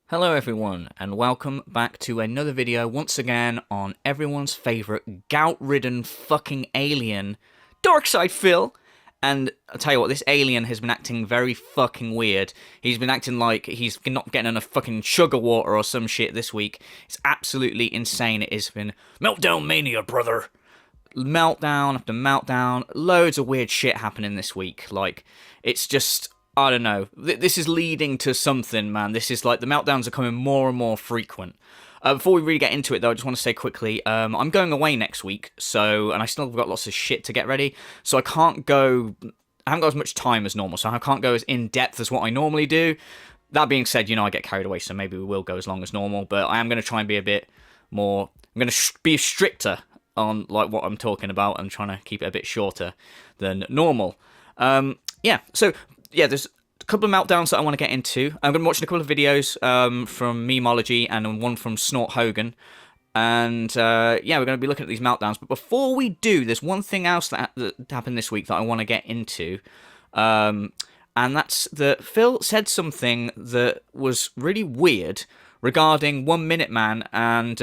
Hello everyone, and welcome back to another video once again on everyone's favourite gout-ridden fucking alien, Darksydephil. And I'll tell you what, this alien has been acting very fucking weird. He's been acting like he's not getting enough fucking sugar water or some shit this week. It's absolutely insane. It has been meltdown mania, brother. Meltdown after meltdown, loads of weird shit happening this week. Like, it's just, I don't know. This is leading to something, man. This is like, the meltdowns are coming more and more frequent. Before we really get into it, though, I just want to say quickly, I'm going away next week, and I still have got lots of shit to get ready, so I haven't got as much time as normal, so I can't go as in-depth as what I normally do. That being said, I get carried away, so maybe we will go as long as normal, but I am going to try and be a bit more, I'm going to be stricter on like what I'm talking about and trying to keep it a bit shorter than normal. There's a couple of meltdowns that I want to get into. I've been watching a couple of videos from Memology and one from Snort Hogan. And we're going to be looking at these meltdowns. But before we do, there's one thing else that happened this week that I want to get into. And that's that Phil said something that was really weird regarding 1 Minute Man, and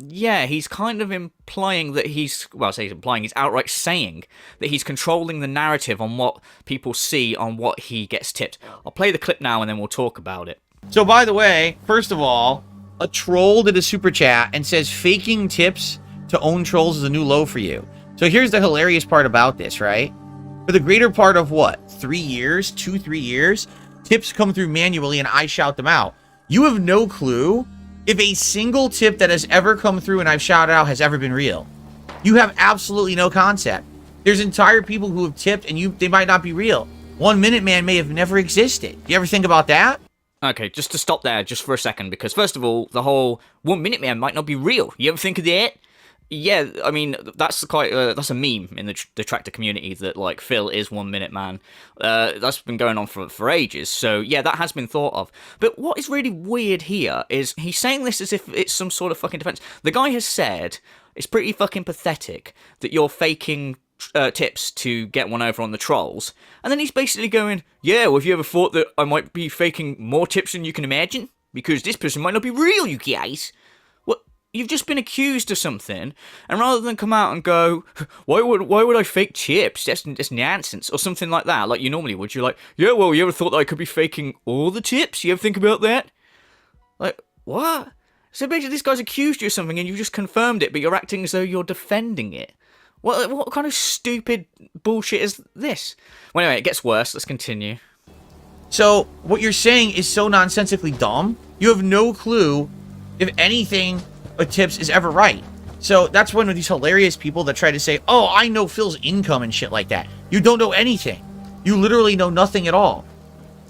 he's kind of implying that he's outright saying that he's controlling the narrative on what people see on what he gets tipped. I'll play the clip now and then we'll talk about it. So by the way, first of all, a troll did a super chat and says faking tips to own trolls is a new low for you. So here's the hilarious part about this, right? For the greater part of what, 3 years, 3 years, tips come through manually and I shout them out. You have no clue if a single tip that has ever come through and I've shouted out has ever been real. You have absolutely no concept. There's entire people who have tipped and they might not be real. 1 Minute Man may have never existed. You ever think about that? Okay, just to stop there just for a second, because first of all, the whole 1 Minute Man might not be real. You ever think of that? Yeah, I mean, that's that's a meme in the detractor community that, like, Phil is 1 Minute Man. That's been going on for ages, so yeah, that has been thought of. But what is really weird here is he's saying this as if it's some sort of fucking defense. The guy has said it's pretty fucking pathetic that you're faking tips to get one over on the trolls, and then he's basically going, yeah, well, have you ever thought that I might be faking more tips than you can imagine? Because this person might not be real, you guys. You've just been accused of something, and rather than come out and go, why would I fake tips? That's nonsense, or something like that, like you normally would. You're like, yeah, well, you ever thought that I could be faking all the tips? You ever think about that? Like, what? So basically, this guy's accused you of something, and you just confirmed it, but you're acting as though you're defending it. What kind of stupid bullshit is this? Well, anyway, it gets worse. Let's continue. So, what you're saying is so nonsensically dumb. You have no clue if anything tips is ever right. So that's one of these hilarious people that try to say, oh, I know Phil's income and shit like that. You don't know anything. You literally know nothing at all.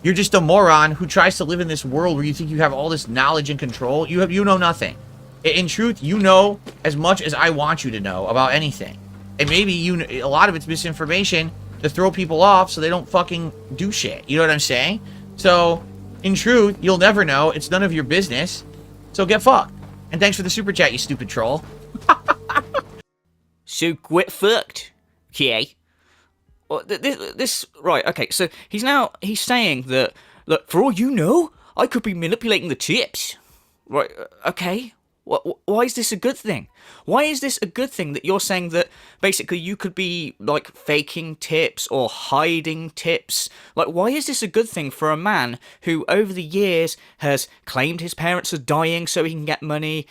You're just a moron who tries to live in this world where you think you have all this knowledge and control. You know nothing. In truth, you know as much as I want you to know about anything. And maybe a lot of it's misinformation to throw people off so they don't fucking do shit. You know what I'm saying? So in truth, you'll never know. It's none of your business. So get fucked. And thanks for the super chat, you stupid troll. So quit fucked. Okay. Well, right, okay, so he's saying that, look, for all you know, I could be manipulating the tips. Right, okay. Why is this a good thing? Why is this a good thing that you're saying that basically you could be, like, faking tips or hiding tips? Like, why is this a good thing for a man who, over the years, has claimed his parents are dying so he can get money,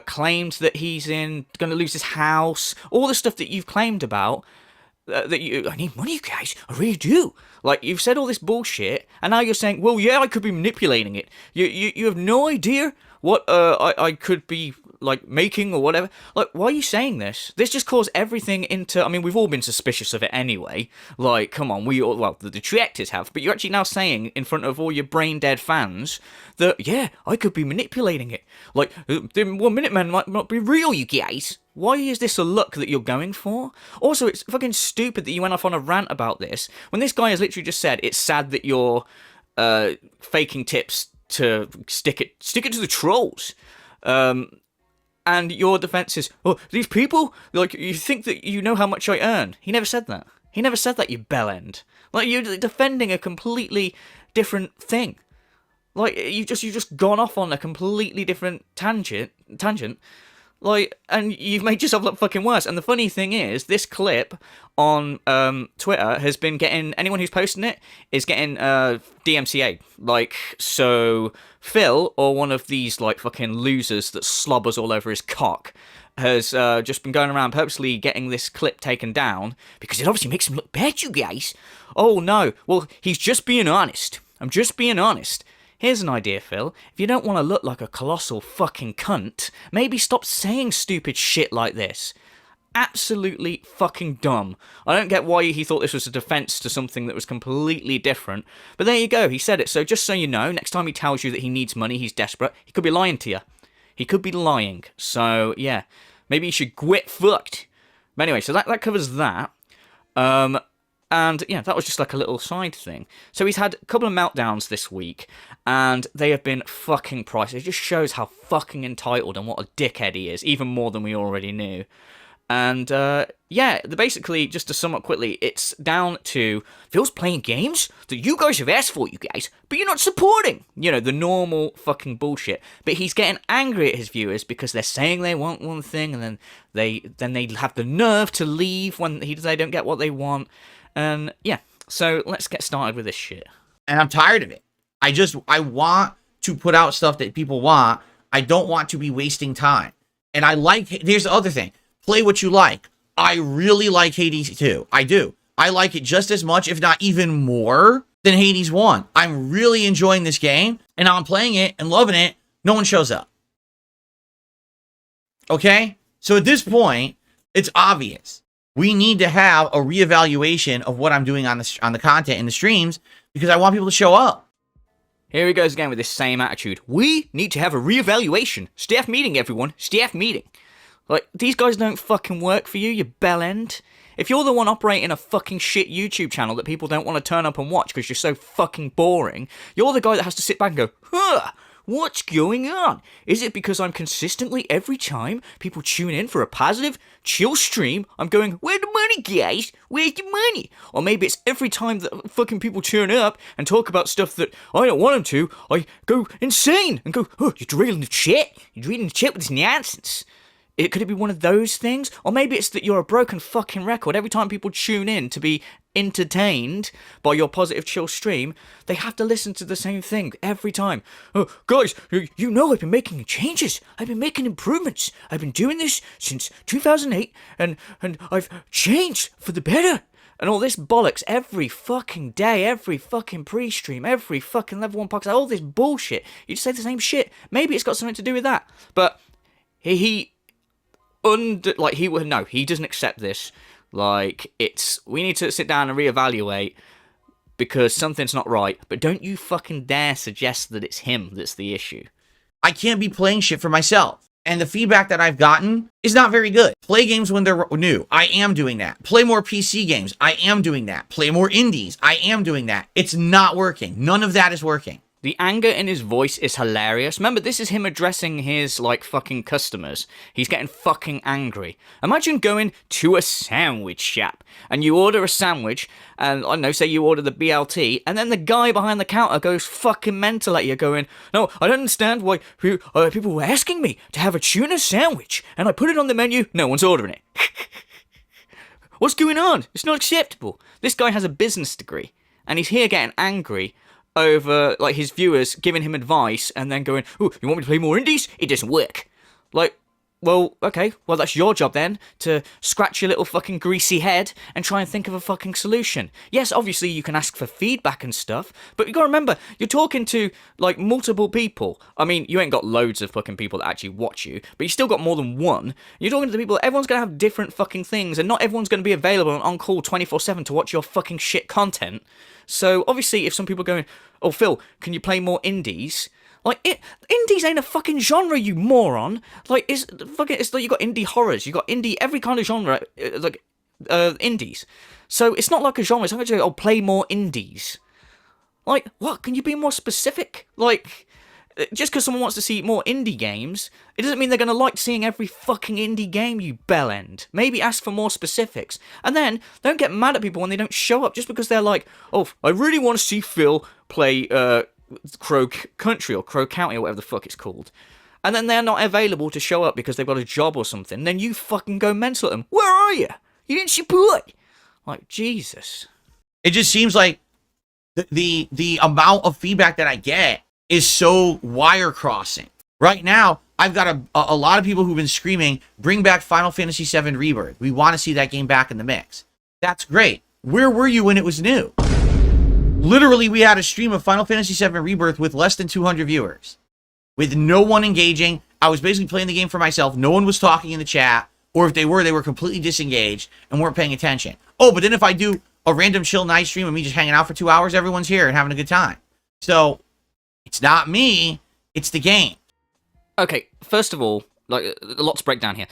claimed that he's going to lose his house, all the stuff that you've claimed about, I need money, you guys, I really do. Like, you've said all this bullshit, and now you're saying, well, yeah, I could be manipulating it. You have no idea what I could be, like, making or whatever. Like, why are you saying this? This just caused everything into, I mean, we've all been suspicious of it anyway. Like, come on, the detractors have, but you're actually now saying in front of all your brain-dead fans that, yeah, I could be manipulating it. Like, the 1 Minute Man might not be real, you guys. Why is this a look that you're going for? Also, it's fucking stupid that you went off on a rant about this, when this guy has literally just said, it's sad that you're faking tips to stick it to the trolls. And your defense is, oh, these people, like, you think that you know how much I earn. He never said that. He never said that, you bellend. Like, you're defending a completely different thing. Like, you've just gone off on a completely different tangent. Like, and you've made yourself look fucking worse. And the funny thing is, this clip on Twitter has been getting, anyone who's posting it is getting DMCA. Like, so Phil, or one of these like fucking losers that slobbers all over his cock, has just been going around purposely getting this clip taken down because it obviously makes him look bad, you guys. Oh no, well, he's just being honest. I'm just being honest. Here's an idea, Phil. If you don't want to look like a colossal fucking cunt, maybe stop saying stupid shit like this. Absolutely fucking dumb. I don't get why he thought this was a defense to something that was completely different. But there you go, he said it. So just so you know, next time he tells you that he needs money, he's desperate, he could be lying to you. He could be lying. So, yeah. Maybe you should quit fucked. But anyway, so that covers that. And, yeah, that was just like a little side thing. So he's had a couple of meltdowns this week, and they have been fucking priceless. It just shows how fucking entitled and what a dickhead he is, even more than we already knew. And, yeah, basically, just to sum up quickly, it's down to Phil's playing games that you guys have asked for, you guys, but you're not supporting. You know, the normal fucking bullshit. But he's getting angry at his viewers because they're saying they want one thing, and then they have the nerve to leave when they don't get what they want. And, yeah, so let's get started with this shit. And I'm tired of it. I want to put out stuff that people want. I don't want to be wasting time. And here's the other thing. Play what you like. I really like Hades 2. I do. I like it just as much, if not even more, than Hades 1. I'm really enjoying this game, and I'm playing it and loving it. No one shows up. Okay? So at this point, it's obvious. We need to have a reevaluation of what I'm doing on the content in the streams, because I want people to show up. Here he goes again with this same attitude. We need to have a reevaluation. Staff meeting, everyone. Staff meeting. Like, these guys don't fucking work for you, you bellend. If you're the one operating a fucking shit YouTube channel that people don't want to turn up and watch because you're so fucking boring, you're the guy that has to sit back and go, huh, what's going on? Is it because I'm consistently, every time people tune in for a positive, chill stream, I'm going, where's the money, guys? Where's the money? Or maybe it's every time that fucking people turn up and talk about stuff that I don't want them to, I go insane and go, oh, you're reading the chat? You're reading the chat with this nonsense. Could it be one of those things? Or maybe it's that you're a broken fucking record. Every time people tune in to be entertained by your positive chill stream, they have to listen to the same thing every time. Oh, guys, you know I've been making changes. I've been making improvements. I've been doing this since 2008, and I've changed for the better. And all this bollocks every fucking day, every fucking pre-stream, every fucking level 1 podcast, all this bullshit. You just say the same shit. Maybe it's got something to do with that. But he doesn't accept this. Like, we need to sit down and reevaluate because something's not right. But don't you fucking dare suggest that it's him that's the issue. I can't be playing shit for myself. And the feedback that I've gotten is not very good. Play games when they're new. I am doing that. Play more PC games. I am doing that. Play more indies. I am doing that. It's not working. None of that is working. The anger in his voice is hilarious. Remember, this is him addressing his, like, fucking customers. He's getting fucking angry. Imagine going to a sandwich shop, and you order a sandwich, and, I don't know, say you order the BLT, and then the guy behind the counter goes fucking mental at you, going, no, I don't understand why people were asking me to have a tuna sandwich, and I put it on the menu, no one's ordering it. What's going on? It's not acceptable. This guy has a business degree, and he's here getting angry over, like, his viewers giving him advice and then going, oh, you want me to play more indies? It doesn't work. Like, well, okay, well, that's your job then, to scratch your little fucking greasy head and try and think of a fucking solution. Yes, obviously you can ask for feedback and stuff, but you gotta remember, you're talking to, like, multiple people. I mean, you ain't got loads of fucking people that actually watch you, but you still got more than one. You're talking to the people, everyone's gonna have different fucking things, and not everyone's gonna be available and on call 24/7 to watch your fucking shit content. So, obviously, if some people are going, oh, Phil, can you play more indies? Like, indies ain't a fucking genre, you moron. Like, it's like you got indie horrors, you got indie, every kind of genre, indies. So, it's not like a genre, it's not like, oh, play more indies. Like, what? Can you be more specific? Like, just because someone wants to see more indie games, it doesn't mean they're going to like seeing every fucking indie game, you bellend. Maybe ask for more specifics. And then, don't get mad at people when they don't show up just because they're like, oh, I really want to see Phil play, Crow Country or Crow County or whatever the fuck it's called, and then they're not available to show up because they've got a job or something, then you fucking go mental at them. Where are you? You didn't support. Like, Jesus. It just seems like the amount of feedback that I get is so wire crossing. Right now, I've got a lot of people who've been screaming, bring back Final Fantasy VII Rebirth. We want to see that game back in the mix. That's great. Where were you when it was new? Literally, we had a stream of Final Fantasy VII Rebirth with less than 200 viewers. With no one engaging. I was basically playing the game for myself. No one was talking in the chat. Or if they were completely disengaged and weren't paying attention. Oh, but then if I do a random chill night stream of me just hanging out for 2 hours, everyone's here and having a good time. So, it's not me, it's the game. Okay, first of all, like, a lot to break down here.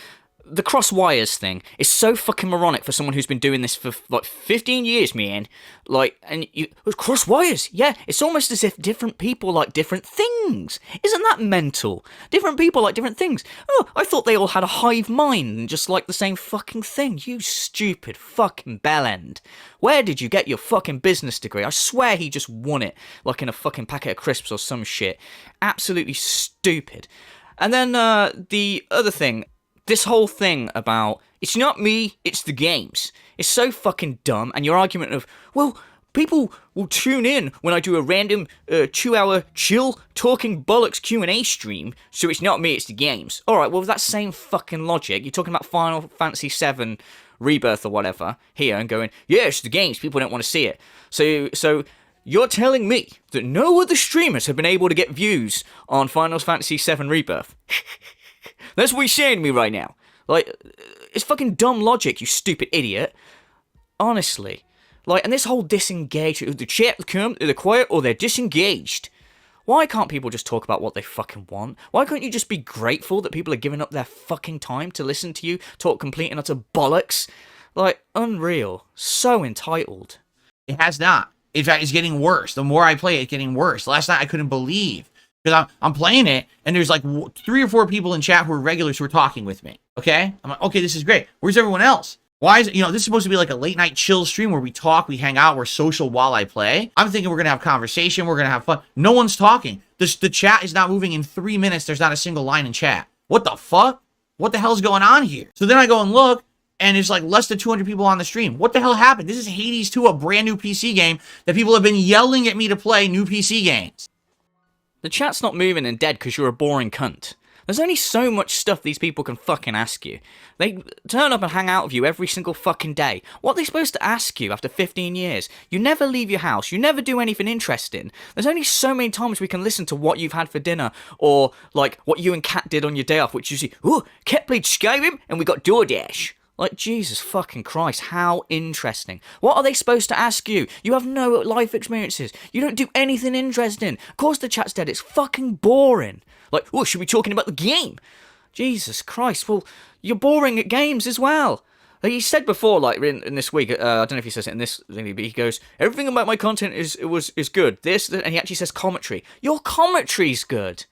The cross wires thing is so fucking moronic for someone who's been doing this for, like, 15 years, man. Like, and you... Cross wires! Yeah, it's almost as if different people like different things. Isn't that mental? Different people like different things. Oh, I thought they all had a hive mind and just liked the same fucking thing. You stupid fucking bellend. Where did you get your fucking business degree? I swear he just won it, like in a fucking packet of crisps or some shit. Absolutely stupid. And then, the other thing... This whole thing about, it's not me, it's the games. It's so fucking dumb, and your argument of, well, people will tune in when I do a random 2-hour chill talking bollocks Q&A stream, so it's not me, it's the games. Alright, well, with that same fucking logic, you're talking about Final Fantasy VII Rebirth or whatever, here, and going, yeah, it's the games, people don't want to see it. So you're telling me that no other streamers have been able to get views on Final Fantasy VII Rebirth? That's what you're saying to me right now. Like, it's fucking dumb logic, you stupid idiot. Honestly. Like, and this whole disengage, the chat come, they're quiet, or they're disengaged. Why can't people just talk about what they fucking want? Why can't you just be grateful that people are giving up their fucking time to listen to you talk complete and utter bollocks? Like, unreal. So entitled. It has not. In fact, it's getting worse. The more I play it, it's getting worse. Last night, I couldn't believe. Because I'm playing it, and there's like 3 or 4 people in chat who are regulars who are talking with me. Okay? I'm like, okay, this is great. Where's everyone else? Why is it, this is supposed to be like a late night chill stream where we talk, we hang out, we're social while I play. I'm thinking we're going to have conversation, we're going to have fun. No one's talking. The chat is not moving in 3 minutes. There's not a single line in chat. What the fuck? What the hell's going on here? So then I go and look, and it's like less than 200 people on the stream. What the hell happened? This is Hades 2, a brand new PC game that people have been yelling at me to play new PC games. The chat's not moving and dead because you're a boring cunt. There's only so much stuff these people can fucking ask you. They turn up and hang out with you every single fucking day. What are they supposed to ask you after 15 years? You never leave your house. You never do anything interesting. There's only so many times we can listen to what you've had for dinner, or, like, what you and Kat did on your day off, which usually, oh, Kat played Skyrim and we got DoorDash. Like, Jesus fucking Christ, how interesting. What are they supposed to ask you? You have no life experiences. You don't do anything interesting. Of course the chat's dead. It's fucking boring. Like, oh, should we be talking about the game? Jesus Christ, well, you're boring at games as well. Like he said before, like, in this week, I don't know if he says it in this thing, but he goes, everything about my content is good. This, and he actually says commentary. Your commentary's good.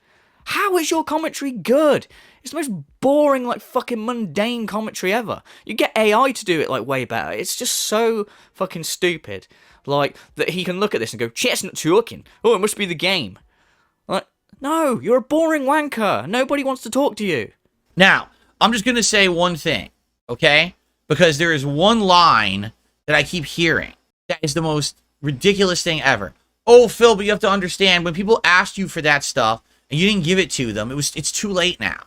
How is your commentary good? It's the most boring, like, fucking mundane commentary ever. You get AI to do it, like, way better. It's just so fucking stupid. Like, that he can look at this and go, chat's not talking. Oh, it must be the game. Like, no, you're a boring wanker. Nobody wants to talk to you. Now, I'm just going to say one thing, okay? Because there is one line that I keep hearing that is the most ridiculous thing ever. Oh, Phil, but you have to understand, when people asked you for that stuff and you didn't give it to them, it's too late now.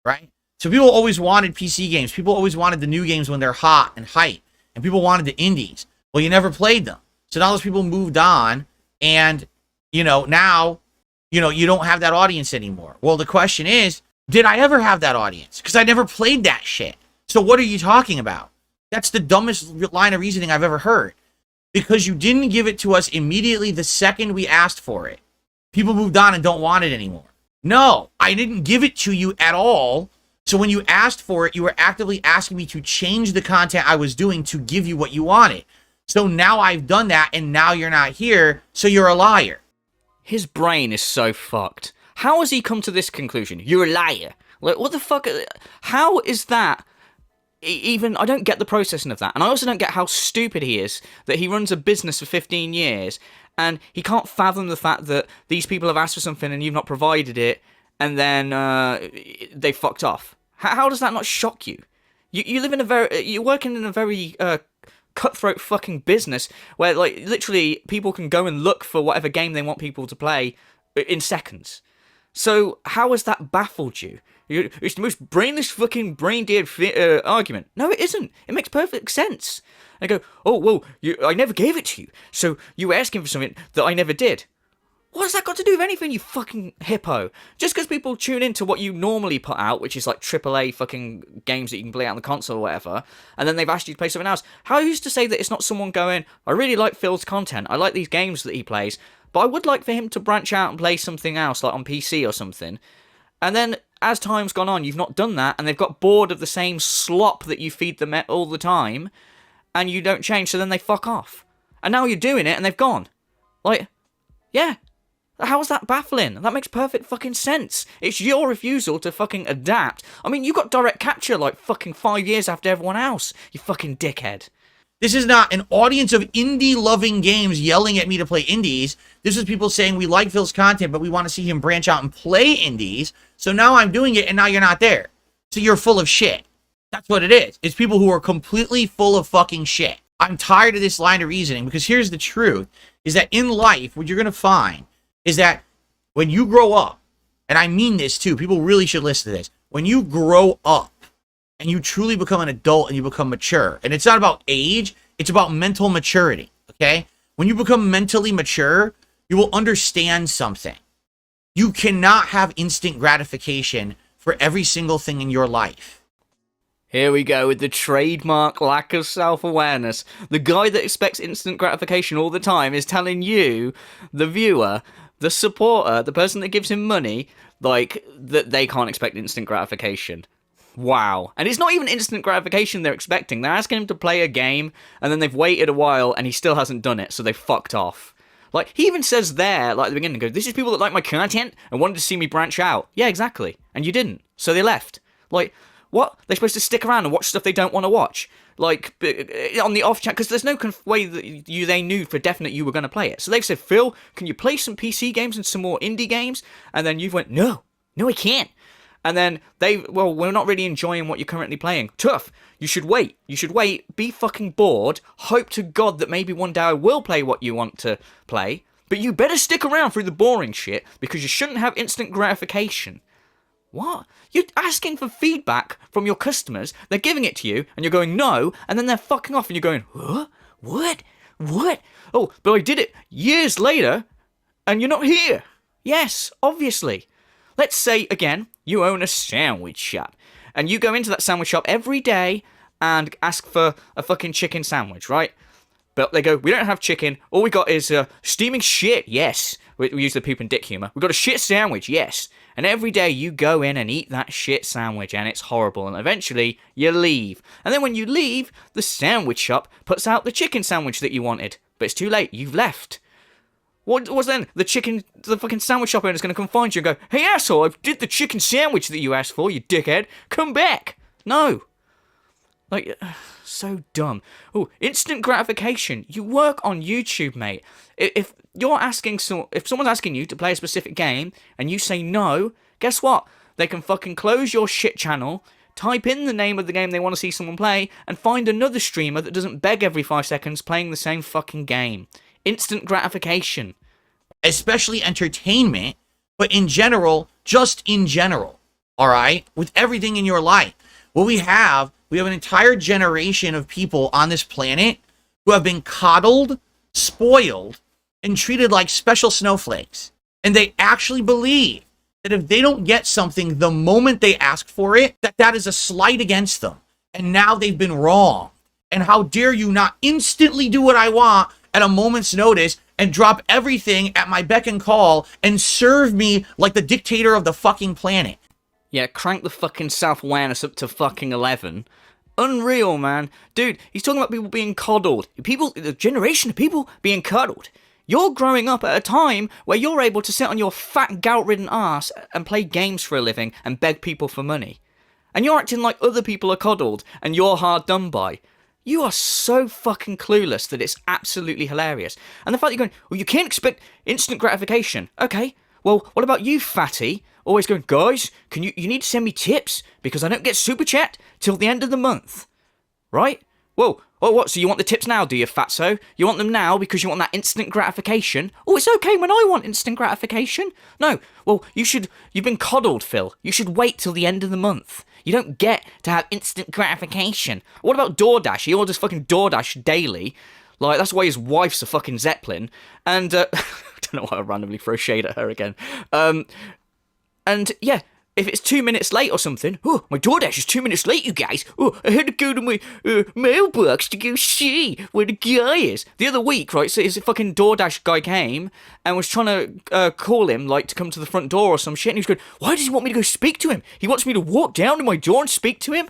Right? So people always wanted PC games. People always wanted the new games when they're hot and hype. And people wanted the indies. Well, you never played them. So now those people moved on. And, now, you don't have that audience anymore. Well, the question is, did I ever have that audience? Because I never played that shit. So what are you talking about? That's the dumbest line of reasoning I've ever heard. Because you didn't give it to us immediately the second we asked for it. People moved on and don't want it anymore. No, I didn't give it to you at all. So when you asked for it, you were actively asking me to change the content I was doing to give you what you wanted. So now I've done that, and now you're not here, so you're a liar. His brain is so fucked. How has he come to this conclusion? You're a liar. Like, what the fuck? How is that even... I don't get the processing of that. And I also don't get how stupid he is that he runs a business for 15 years and he can't fathom the fact that these people have asked for something and you've not provided it, and then they fucked off. How does that not shock you? You live in you're working in a very cutthroat fucking business where, like, literally people can go and look for whatever game they want people to play in seconds. So how has that baffled you? It's the most brainless fucking brain-dead argument. No, it isn't. It makes perfect sense. I go, oh, well, I never gave it to you, so you were asking for something that I never did. What's that got to do with anything, you fucking hippo? Just because people tune into what you normally put out, which is like AAA fucking games that you can play out on the console or whatever, and then they've asked you to play something else. How are you to say that it's not someone going, I really like Phil's content, I like these games that he plays, but I would like for him to branch out and play something else, like on PC or something. And then, as time's gone on, you've not done that, and they've got bored of the same slop that you feed them all the time, and you don't change, so then they fuck off. And now you're doing it, and they've gone. Like, yeah. How is that baffling? That makes perfect fucking sense. It's your refusal to fucking adapt. I mean, you got direct capture like fucking 5 years after everyone else, you fucking dickhead. This is not an audience of indie-loving games yelling at me to play indies. This is people saying we like Phil's content, but we want to see him branch out and play indies. So now I'm doing it, and now you're not there. So you're full of shit. That's what it is. It's people who are completely full of fucking shit. I'm tired of this line of reasoning, because here's the truth, is that in life, what you're going to find is that when you grow up, and I mean this too, people really should listen to this. When you grow up and you truly become an adult and you become mature, and it's not about age, it's about mental maturity, okay? When you become mentally mature, you will understand something. You cannot have instant gratification for every single thing in your life. Here we go with the trademark lack of self-awareness. The guy that expects instant gratification all the time is telling you, the viewer, the supporter, the person that gives him money, like, that they can't expect instant gratification. Wow. And it's not even instant gratification they're expecting. They're asking him to play a game, and then they've waited a while, and he still hasn't done it, so they've fucked off. Like, he even says there, like at the beginning, this is people that like my content and wanted to see me branch out. Yeah, exactly. And you didn't. So they left. Like, what? They're supposed to stick around and watch stuff they don't want to watch. Like, on the off chance, because there's no way that they knew for definite you were going to play it. So they've said, Phil, can you play some PC games and some more indie games? And then you've went, no, I can't. And then well, we're not really enjoying what you're currently playing. Tough. You should wait. Be fucking bored. Hope to God that maybe one day I will play what you want to play. But you better stick around through the boring shit, because you shouldn't have instant gratification. What? You're asking for feedback from your customers, they're giving it to you, and you're going, no, and then they're fucking off, and you're going, huh? What? Oh, but I did it years later, and you're not here. Yes, obviously. Let's say, again, you own a sandwich shop, and you go into that sandwich shop every day and ask for a fucking chicken sandwich, right? But they go, we don't have chicken, all we got is steaming shit, yes. We use the poop and dick humour. We've got a shit sandwich, yes. And every day you go in and eat that shit sandwich, and it's horrible, and eventually you leave. And then when you leave, the sandwich shop puts out the chicken sandwich that you wanted. But it's too late, you've left. What was then? The fucking sandwich shop owner's going to come find you and go, hey asshole, I did the chicken sandwich that you asked for, you dickhead. Come back. No. Like, so dumb. Oh, instant gratification. You work on YouTube, mate. If someone's asking you to play a specific game and you say no, guess what? They can fucking close your shit channel, type in the name of the game they want to see someone play, and find another streamer that doesn't beg every 5 seconds playing the same fucking game. Instant gratification. Especially entertainment, but in general, just in general, all right? With everything in your life. What we have an entire generation of people on this planet who have been coddled, spoiled, and treated like special snowflakes. And they actually believe that if they don't get something the moment they ask for it, that is a slight against them. And now they've been wrong. And how dare you not instantly do what I want at a moment's notice and drop everything at my beck and call and serve me like the dictator of the fucking planet. Yeah, crank the fucking self-awareness up to fucking 11. Unreal, man. Dude, he's talking about people being coddled. The generation of people being cuddled. You're growing up at a time where you're able to sit on your fat, gout-ridden ass and play games for a living and beg people for money. And you're acting like other people are coddled and you're hard done by. You are so fucking clueless that it's absolutely hilarious. And the fact that you're going, well, you can't expect instant gratification. Okay, well, what about you, fatty? Always going, guys, you need to send me tips because I don't get super chat till the end of the month. Right? Whoa, oh, what? So you want the tips now, do you, fatso? You want them now because you want that instant gratification? Oh, it's okay when I want instant gratification. No, well, you've been coddled, Phil. You should wait till the end of the month. You don't get to have instant gratification. What about DoorDash? He orders fucking DoorDash daily. Like, that's why his wife's a fucking Zeppelin. And, I don't know why I randomly throw shade at her again. And, yeah, if it's 2 minutes late or something, oh, my DoorDash is 2 minutes late, you guys. Oh, I had to go to my mailbox to go see where the guy is. The other week, right, so his fucking DoorDash guy came and was trying to call him, like, to come to the front door or some shit. And he was going, why does he want me to go speak to him? He wants me to walk down to my door and speak to him?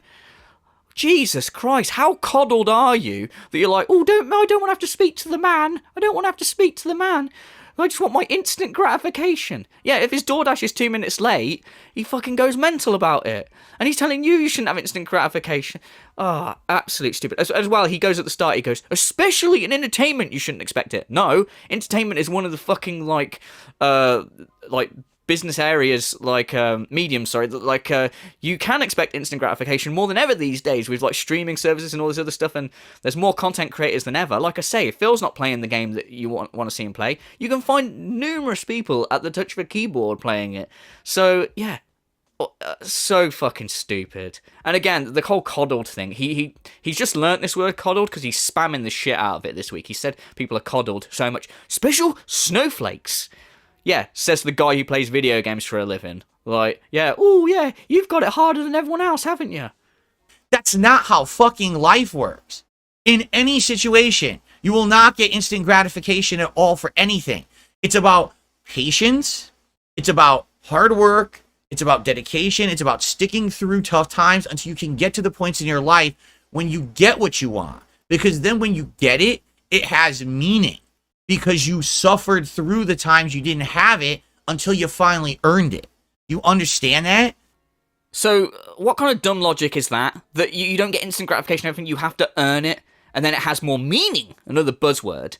Jesus Christ, how coddled are you that you're like, oh, I don't want to have to speak to the man. I don't want to have to speak to the man. I just want my instant gratification. Yeah, if his DoorDash is 2 minutes late, he fucking goes mental about it. And he's telling you shouldn't have instant gratification. Ah, oh, absolute stupid. As well, he goes at the start, he goes, especially in entertainment, you shouldn't expect it. No, entertainment is one of the fucking, like business areas, like medium, sorry, like you can expect instant gratification more than ever these days with like streaming services and all this other stuff, and there's more content creators than ever. Like I say, if Phil's not playing the game that you want to see him play, you can find numerous people at the touch of a keyboard playing it. So yeah, so fucking stupid. And again, the whole coddled thing, he's just learnt this word coddled because he's spamming the shit out of it this week. He said people are coddled so much. Special snowflakes. Yeah, says the guy who plays video games for a living. Like, yeah, oh yeah, you've got it harder than everyone else, haven't you? That's not how fucking life works. In any situation, you will not get instant gratification at all for anything. It's about patience. It's about hard work. It's about dedication. It's about sticking through tough times until you can get to the points in your life when you get what you want. Because then when you get it, it has meaning. Because you suffered through the times you didn't have it until you finally earned it. You understand that? So, what kind of dumb logic is that? That you don't get instant gratification, everything, you have to earn it, and then it has more meaning. Another buzzword.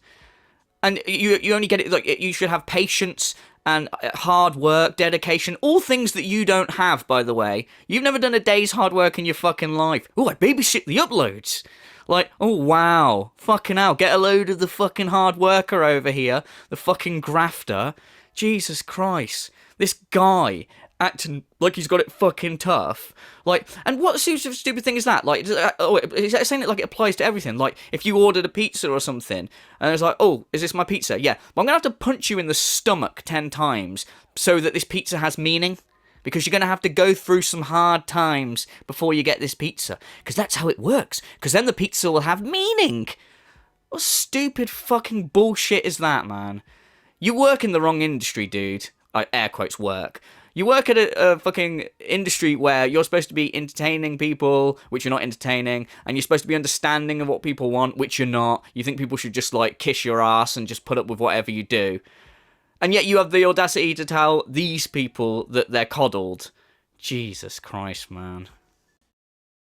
And you only get it, like, you should have patience and hard work, dedication, all things that you don't have, by the way. You've never done a day's hard work in your fucking life. Oh, I babysit the uploads. Like, oh wow, fucking hell, get a load of the fucking hard worker over here, the fucking grafter. Jesus Christ, this guy acting like he's got it fucking tough. Like, and what stupid thing is that? Like, is that saying it like it applies to everything? Like, if you ordered a pizza or something, and it's like, oh, is this my pizza? Yeah, but I'm gonna have to punch you in the stomach 10 times so that this pizza has meaning. Because you're going to have to go through some hard times before you get this pizza. Because that's how it works. Because then the pizza will have meaning. What stupid fucking bullshit is that, man? You work in the wrong industry, dude. Air quotes work. You work at a fucking industry where you're supposed to be entertaining people, which you're not entertaining, and you're supposed to be understanding of what people want, which you're not. You think people should just, like, kiss your ass and just put up with whatever you do. And yet you have the audacity to tell these people that they're coddled. Jesus Christ, man.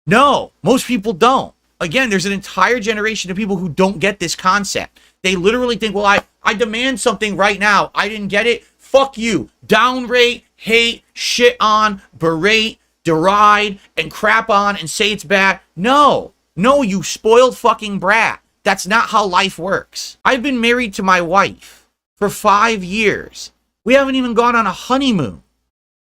No, most people don't. Again, there's an entire generation of people who don't get this concept. They literally think, well, I demand something right now. I didn't get it. Fuck you. Downrate, hate, shit on, berate, deride, and crap on and say it's bad. No, you spoiled fucking brat. That's not how life works. I've been married to my wife for 5 years. We haven't even gone on a honeymoon.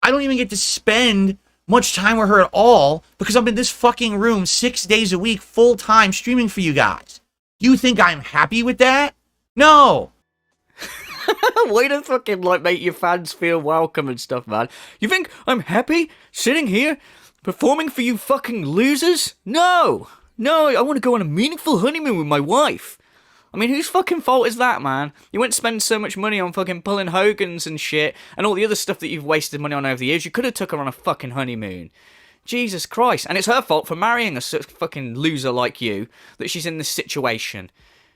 I don't even get to spend much time with her at all because I'm in this fucking room 6 days a week, full time streaming for you guys. You think I'm happy with that? No. Way to fucking like make your fans feel welcome and stuff, man. You think I'm happy sitting here performing for you fucking losers? No, I want to go on a meaningful honeymoon with my wife. I mean, whose fucking fault is that, man? You wouldn't spend so much money on fucking pulling Hogans and shit, and all the other stuff that you've wasted money on over the years. You could have took her on a fucking honeymoon. Jesus Christ. And it's her fault for marrying a fucking loser like you, that she's in this situation.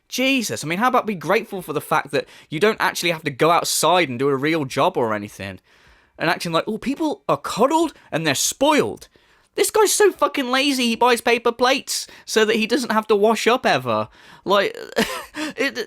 Jesus. I mean, how about be grateful for the fact that you don't actually have to go outside and do a real job or anything? And acting like, oh, people are coddled and they're spoiled. This guy's so fucking lazy, he buys paper plates so that he doesn't have to wash up ever. Like,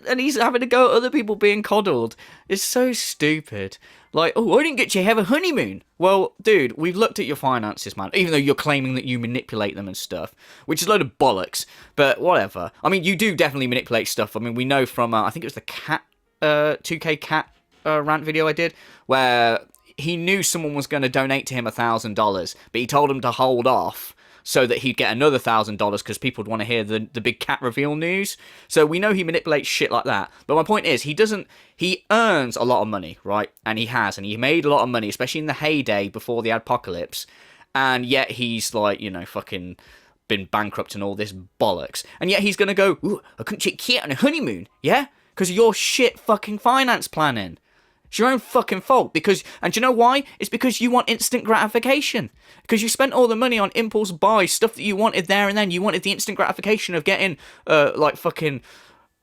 and he's having to go at other people being coddled. It's so stupid. Like, oh, I didn't get you to have a honeymoon. Well, dude, we've looked at your finances, man, even though you're claiming that you manipulate them and stuff, which is a load of bollocks, but whatever. I mean, you do definitely manipulate stuff. I mean, we know from, I think it was the cat, 2K cat rant video I did, where he knew someone was going to donate to him $1,000, but he told him to hold off so that he'd get another $1,000 because people would want to hear the big cat reveal news. So we know he manipulates shit like that. But my point is, he earns a lot of money, right? And he made a lot of money, especially in the heyday before the apocalypse. And yet he's like, you know, fucking been bankrupt and all this bollocks. And yet he's going to go, ooh, I couldn't take Kit on a honeymoon, yeah? Because of your shit fucking finance planning. It's your own fucking fault, and do you know why? It's because you want instant gratification. Because you spent all the money on impulse buy, stuff that you wanted there and then. You wanted the instant gratification of getting, like, fucking,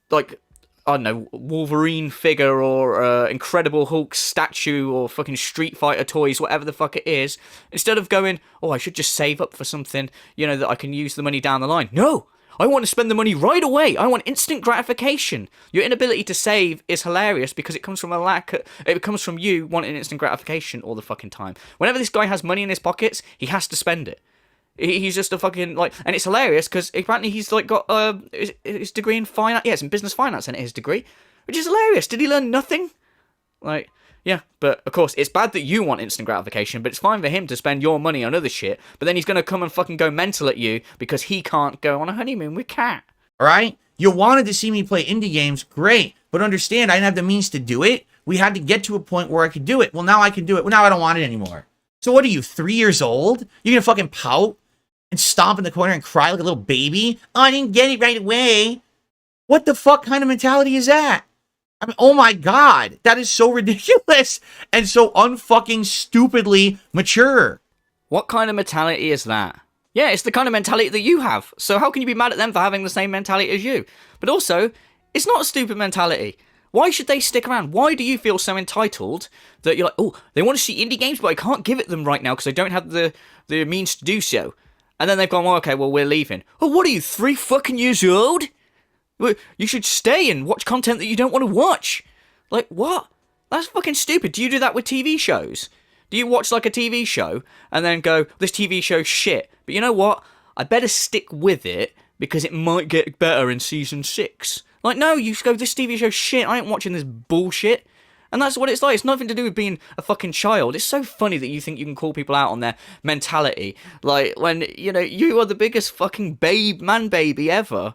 like, I don't know, Wolverine figure or Incredible Hulk statue or fucking Street Fighter toys, whatever the fuck it is. Instead of going, oh, I should just save up for something, you know, that I can use the money down the line. No! I want to spend the money right away. I want instant gratification. Your inability to save is hilarious because it comes from it comes from you wanting instant gratification all the fucking time. Whenever this guy has money in his pockets, he has to spend it. He's just a fucking, like, and it's hilarious because apparently he's, like, got his degree in finance. Yeah, it's in business finance, and his degree, which is hilarious. Did he learn nothing? Like, yeah, but of course, it's bad that you want instant gratification, but it's fine for him to spend your money on other shit, but then he's gonna come and fucking go mental at you because he can't go on a honeymoon with Cat. Alright? You wanted to see me play indie games, great, but understand I didn't have the means to do it. We had to get to a point where I could do it. Well, now I can do it. Well, now I don't want it anymore. So what are you, 3 years old? You're gonna fucking pout and stomp in the corner and cry like a little baby? Oh, I didn't get it right away. What the fuck kind of mentality is that? I mean, oh my god, that is so ridiculous and so unfucking stupidly mature. What kind of mentality is that? Yeah, it's the kind of mentality that you have. So how can you be mad at them for having the same mentality as you? But also, it's not a stupid mentality. Why should they stick around? Why do you feel so entitled that you're like, oh, they want to see indie games, but I can't give it them right now because I don't have the means to do so. And then they've gone, well, okay, well, we're leaving. Oh, what are you, 3 fucking years old? You should stay and watch content that you don't want to watch. Like, what? That's fucking stupid. Do you do that with TV shows? Do you watch, like, a TV show and then go, this TV show's shit, but you know what? I better stick with it because it might get better in season 6. Like, no, you go, this TV show's shit. I ain't watching this bullshit. And that's what it's like. It's nothing to do with being a fucking child. It's so funny that you think you can call people out on their mentality. Like, when, you know, you are the biggest fucking man baby ever.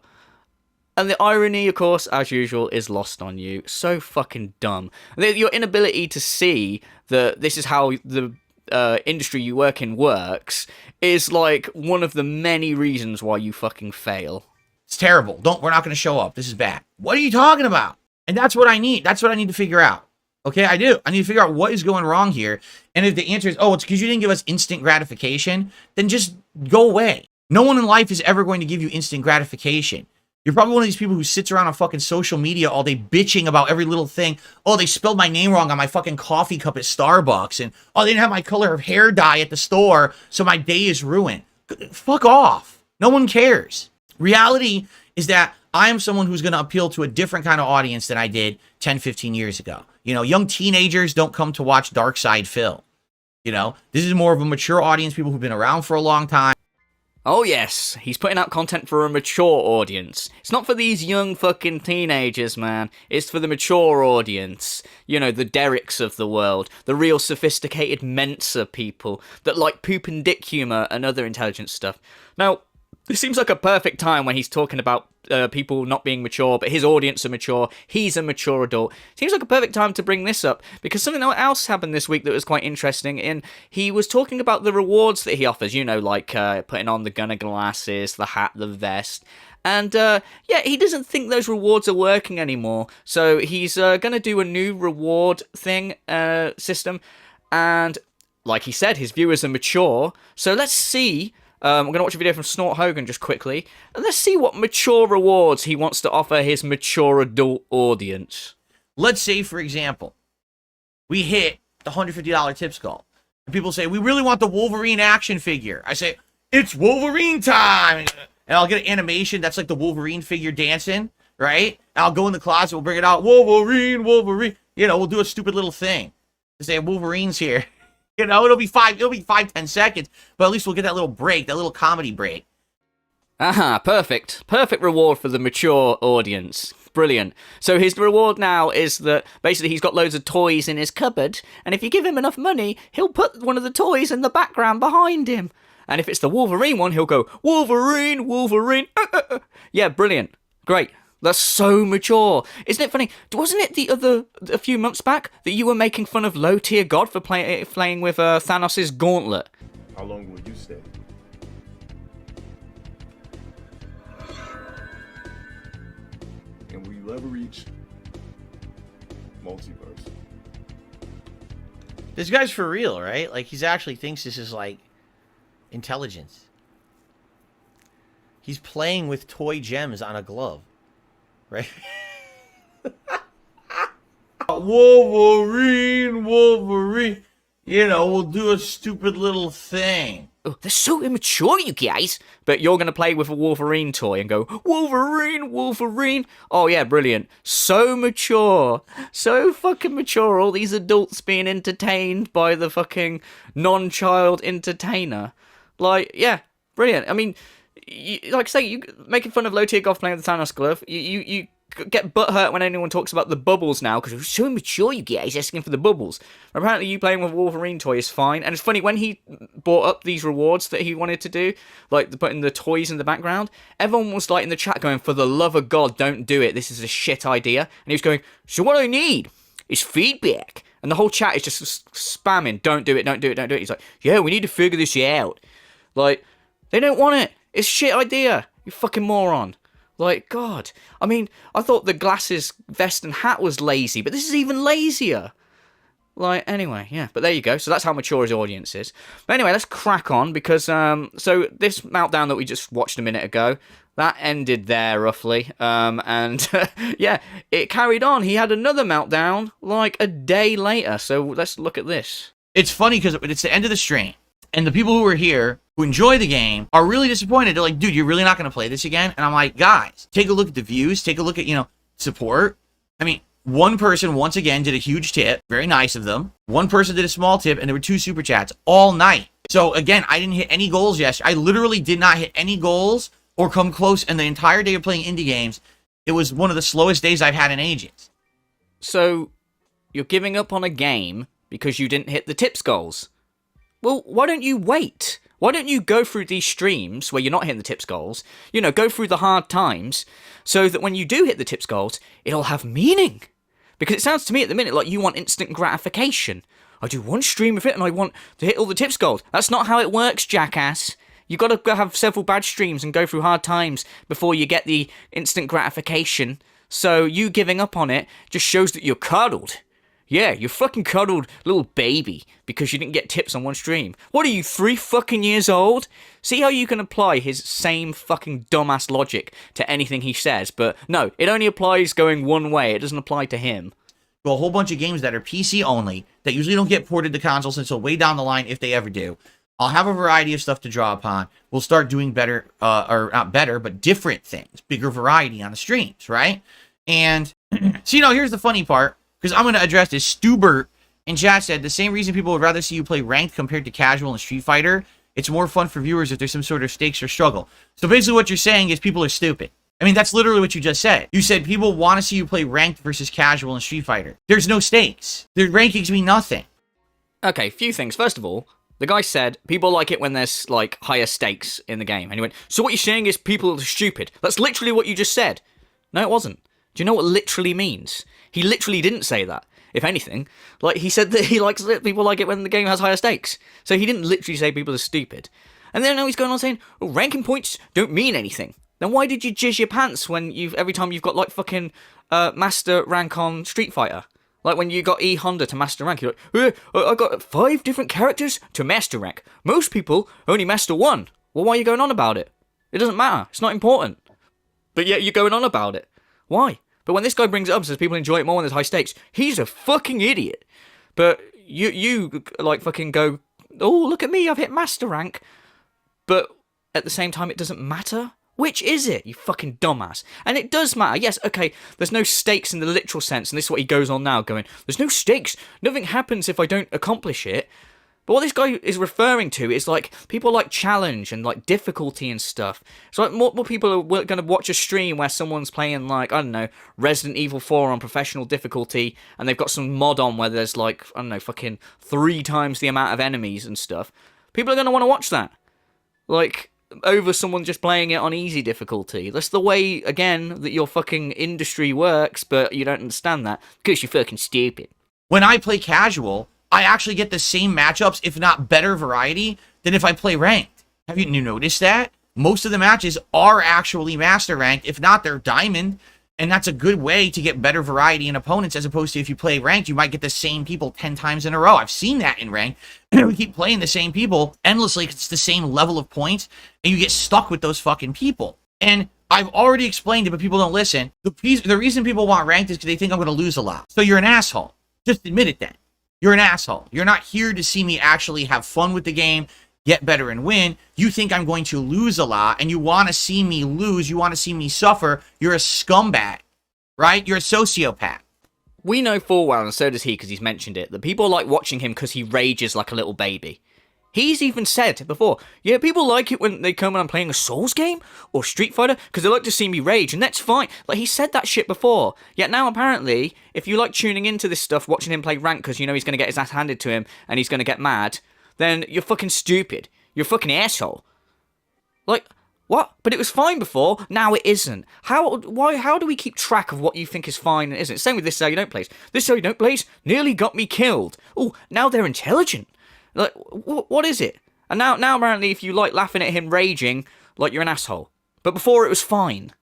And the irony, of course, as usual, is lost on you. So fucking dumb. Your inability to see that this is how the industry you work in works is, like, one of the many reasons why you fucking fail. It's terrible. We're not going to show up. This is bad. What are you talking about? And that's what I need. That's what I need to figure out. Okay, I do. I need to figure out what is going wrong here. And if the answer is, oh, it's because you didn't give us instant gratification, then just go away. No one in life is ever going to give you instant gratification. You're probably one of these people who sits around on fucking social media all day bitching about every little thing. Oh, they spelled my name wrong on my fucking coffee cup at Starbucks. And, oh, they didn't have my color of hair dye at the store, so my day is ruined. Fuck off. No one cares. Reality is that I am someone who's going to appeal to a different kind of audience than I did 10, 15 years ago. You know, young teenagers don't come to watch Darksydephil. You know, this is more of a mature audience, people who've been around for a long time. Oh yes, he's putting out content for a mature audience. It's not for these young fucking teenagers, man. It's for the mature audience. You know, the Derricks of the world. The real sophisticated Mensa people that like poop and dick humour and other intelligent stuff. Now, this seems like a perfect time when he's talking about people not being mature, but his audience are mature. He's a mature adult. Seems like a perfect time to bring this up, because something else happened this week that was quite interesting, and he was talking about the rewards that he offers, you know, like putting on the gunner glasses, the hat, the vest. And, yeah, he doesn't think those rewards are working anymore, so he's going to do a new reward thing, system, and, like he said, his viewers are mature, so let's see. I'm going to watch a video from Snort Hogan just quickly, and let's see what mature rewards he wants to offer his mature adult audience. Let's say, for example, we hit the $150 tips goal, and people say, we really want the Wolverine action figure. I say, it's Wolverine time. And I'll get an animation that's like the Wolverine figure dancing, right? And I'll go in the closet, we'll bring it out, Wolverine, Wolverine. You know, we'll do a stupid little thing to say Wolverine's here. You know, it'll be 5-10 seconds, but at least we'll get that little break, that little comedy break. Aha, perfect. Perfect reward for the mature audience. Brilliant. So his reward now is that basically he's got loads of toys in his cupboard, and if you give him enough money, he'll put one of the toys in the background behind him. And if it's the Wolverine one, he'll go, Wolverine, Wolverine. Yeah, brilliant. Great. That's so mature. Isn't it funny? Wasn't it a few months back that you were making fun of low tier God for playing with Thanos' gauntlet? How long will you stay? And will you ever reach multiverse? This guy's for real, right? Like, he actually thinks this is, like, intelligence. He's playing with toy gems on a glove, right? Wolverine, Wolverine. You know, we'll do a stupid little thing. Oh, they're so immature, you guys. But you're going to play with a Wolverine toy and go, Wolverine, Wolverine. Oh, yeah, brilliant. So mature. So fucking mature. All these adults being entertained by the fucking non-child entertainer. Like, yeah, brilliant. I mean, like I say, you making fun of low-tier golf playing with the Thanos glove. You get butthurt when anyone talks about the bubbles now, because we're so mature, you guys, asking for the bubbles. Apparently you playing with Wolverine toy is fine, and it's funny, when he brought up these rewards that he wanted to do, like putting the toys in the background, everyone was like in the chat going, for the love of God, don't do it, this is a shit idea. And he was going, so what I need is feedback. And the whole chat is just spamming, don't do it, don't do it, don't do it. He's like, yeah, we need to figure this out. Like, they don't want it. It's a shit idea, you fucking moron. Like, God. I mean, I thought the glasses, vest, and hat was lazy, but this is even lazier. Like, anyway, yeah. But there you go. So that's how mature his audience is. But anyway, let's crack on, because, so this Meltdown that we just watched a minute ago, that ended there, roughly. And, yeah, it carried on. He had another Meltdown, like, a day later. So let's look at this. It's funny, because it's the end of the stream. And the people who are here, who enjoy the game, are really disappointed. They're like, dude, you're really not going to play this again? And I'm like, guys, take a look at the views. Take a look at, support. I mean, one person, once again, did a huge tip. Very nice of them. One person did a small tip, and there were 2 super chats all night. So, again, I didn't hit any goals yesterday. I literally did not hit any goals or come close. And the entire day of playing indie games, it was one of the slowest days I've had in ages. So, you're giving up on a game because you didn't hit the tips goals. Well, why don't you wait? Why don't you go through these streams where you're not hitting the tips goals, go through the hard times, so that when you do hit the tips goals, it'll have meaning? Because it sounds to me at the minute like you want instant gratification. I do one stream of it and I want to hit all the tips goals. That's not how it works, jackass. You got to go have several bad streams and go through hard times before you get the instant gratification. So you giving up on it just shows that you're coddled. Yeah, you're fucking coddled little baby because you didn't get tips on one stream. What are you, 3 fucking years old? See how you can apply his same fucking dumbass logic to anything he says, but no, it only applies going one way. It doesn't apply to him. A whole bunch of games that are PC only, that usually don't get ported to consoles until way down the line, if they ever do. I'll have a variety of stuff to draw upon. We'll start doing better, or not better, but different things. Bigger variety on the streams, right? And, so, here's the funny part. Because I'm going to address this. Stubert in chat said, the same reason people would rather see you play ranked compared to casual in Street Fighter. It's more fun for viewers if there's some sort of stakes or struggle. So basically what you're saying is people are stupid. I mean, that's literally what you just said. You said people want to see you play ranked versus casual in Street Fighter. There's no stakes. The rankings mean nothing. Okay, few things. First of all, the guy said people like it when there's, like, higher stakes in the game. And he went, so what you're saying is people are stupid. That's literally what you just said. No, it wasn't. Do you know what literally means? He literally didn't say that. If anything, like, he said that people like it when the game has higher stakes. So he didn't literally say people are stupid. And then now he's going on saying, oh, ranking points don't mean anything. Then why did you jizz your pants when every time you've got, like, fucking master rank on Street Fighter? Like when you got E Honda to master rank, you're like, I got 5 different characters to master rank. Most people only master 1. Well, why are you going on about it? It doesn't matter. It's not important. But yet you're going on about it. Why? But when this guy brings it up and says people enjoy it more when there's high stakes, he's a fucking idiot. But you like fucking go, oh, look at me, I've hit master rank. But at the same time it doesn't matter? Which is it, you fucking dumbass? And it does matter. Yes, okay, there's no stakes in the literal sense, and this is what he goes on now, going, there's no stakes. Nothing happens if I don't accomplish it. But what this guy is referring to is, like, people like challenge and, like, difficulty and stuff. So, like, more people are going to watch a stream where someone's playing, like, I don't know, Resident Evil 4 on professional difficulty, and they've got some mod on where there's, like, I don't know, fucking 3 times the amount of enemies and stuff. People are going to want to watch that. Like, over someone just playing it on easy difficulty. That's the way, again, that your fucking industry works, but you don't understand that, because you're fucking stupid. When I play casual, I actually get the same matchups, if not better variety, than if I play ranked. Have you noticed that? Most of the matches are actually master ranked. If not, they're diamond. And that's a good way to get better variety in opponents, as opposed to if you play ranked, you might get the same people 10 times in a row. I've seen that in ranked. We keep playing the same people endlessly. It's the same level of points, and you get stuck with those fucking people. And I've already explained it, but people don't listen. The reason people want ranked is because they think I'm going to lose a lot. So you're an asshole. Just admit it then. You're an asshole. You're not here to see me actually have fun with the game, get better and win. You think I'm going to lose a lot, and you want to see me lose. You want to see me suffer. You're a scumbag, right? You're a sociopath. We know full well, and so does he because he's mentioned it, that people like watching him because he rages like a little baby. He's even said before, yeah, people like it when they come and I'm playing a Souls game or Street Fighter because they like to see me rage, and that's fine. Like, he said that shit before. Yet now, apparently, if you like tuning into this stuff, watching him play Rant because you know he's going to get his ass handed to him and he's going to get mad, then you're fucking stupid. You're a fucking asshole. Like, what? But it was fine before, now it isn't. How do we keep track of what you think is fine and isn't? Same with This Is How You Don't Plays. This Is How You Don't Plays nearly got me killed. Oh, now they're intelligent. Like, what is it? And now apparently if you like laughing at him raging, like, you're an asshole. But before it was fine.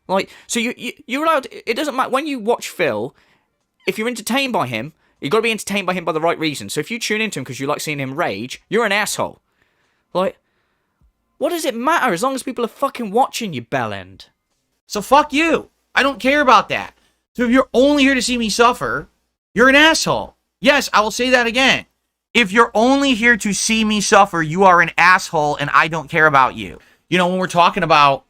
Like, so you're allowed, it doesn't matter, when you watch Phil, if you're entertained by him, you've got to be entertained by him by the right reason. So if you tune into him because you like seeing him rage, you're an asshole. Like, what does it matter as long as people are fucking watching, you bellend? So fuck you. I don't care about that. So if you're only here to see me suffer, you're an asshole. Yes, I will say that again. If you're only here to see me suffer, you are an asshole, and I don't care about you. You know, when we're talking about,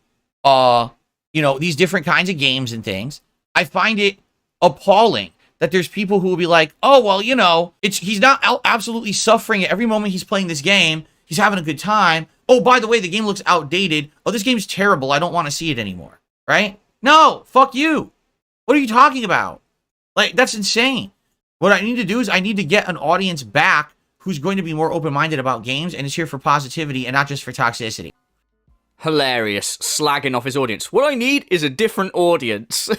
you know, these different kinds of games and things, I find it appalling that there's people who will be like, oh, well, you know, he's not absolutely suffering at every moment he's playing this game. He's having a good time. Oh, by the way, the game looks outdated. Oh, this game's terrible. I don't want to see it anymore. Right? No, fuck you. What are you talking about? Like, that's insane. What I need to do is I need to get an audience back who's going to be more open-minded about games and is here for positivity and not just for toxicity. Hilarious. Slagging off his audience. What I need is a different audience.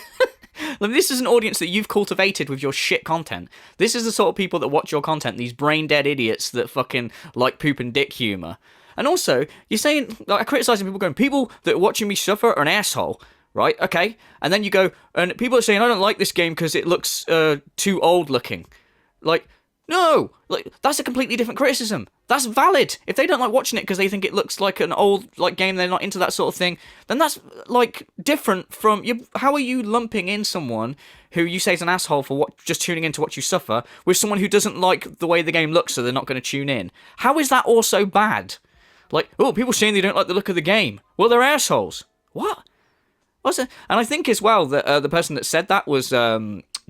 Like, this is an audience that you've cultivated with your shit content. This is the sort of people that watch your content, these brain-dead idiots that fucking like poop and dick humor. And also, you're saying, like, criticizing people going, people that are watching me suffer are an asshole. Right, okay. And then you go, and people are saying, I don't like this game because it looks too old looking. Like, no! Like, that's a completely different criticism. That's valid. If they don't like watching it because they think it looks like an old game, they're not into that sort of thing, then that's, like, different from... How are you lumping in someone who you say is an asshole for just tuning in to watch you suffer with someone who doesn't like the way the game looks, so they're not going to tune in? How is that also bad? Like, oh, people saying they don't like the look of the game. Well, they're assholes. What? What's it? And I think as well that the person that said that was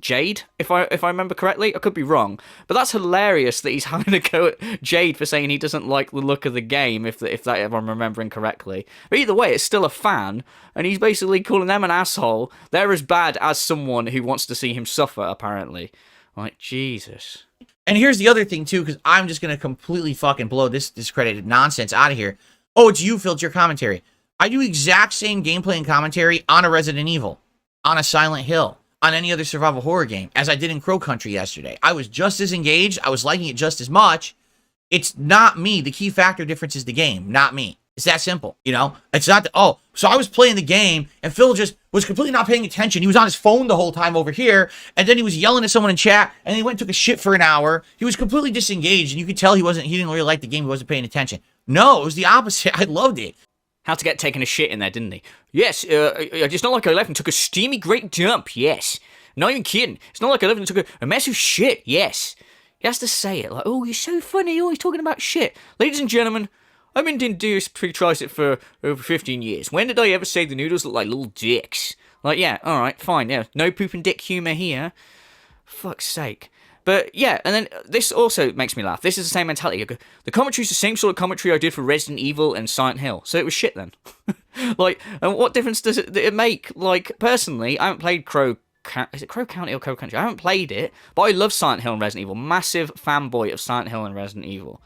Jade, if I remember correctly. I could be wrong, but that's hilarious that he's having to go at Jade for saying he doesn't like the look of the game. If I'm remembering correctly, but either way, it's still a fan, and he's basically calling them an asshole. They're as bad as someone who wants to see him suffer. Apparently, like, Jesus. And here's the other thing too, because I'm just gonna completely fucking blow this discredited nonsense out of here. Oh, it's you, Phil. It's your commentary. I do exact same gameplay and commentary on a Resident Evil, on a Silent Hill, on any other survival horror game, as I did in Crow Country yesterday. I was just as engaged. I was liking it just as much. It's not me. The key factor difference is the game, not me. It's that simple, you know? It's not, so I was playing the game, and Phil just was completely not paying attention. He was on his phone the whole time over here, and then he was yelling at someone in chat, and then he went and took a shit for an hour. He was completely disengaged, and you could tell he didn't really like the game. He wasn't paying attention. No, it was the opposite. I loved it. Had to get taken a shit in there, didn't he? Yes, it's not like I left and took a steamy great dump, yes. Not even kidding. It's not like I left and took a massive shit, yes. He has to say it like, oh, you're so funny, oh, he's talking about shit. Ladies and gentlemen, I've been doing DSP Tricep for over 15 years. When did I ever say the noodles look like little dicks? Like, yeah, alright, fine, yeah. No poop and dick humour here. Fuck's sake. But yeah, and then this also makes me laugh. This is the same mentality. The commentary's the same sort of commentary I did for Resident Evil and Silent Hill. So it was shit then. Like, and what difference does it make? Like, personally, I haven't played is it Crow County or Crow Country? I haven't played it, but I love Silent Hill and Resident Evil. Massive fanboy of Silent Hill and Resident Evil.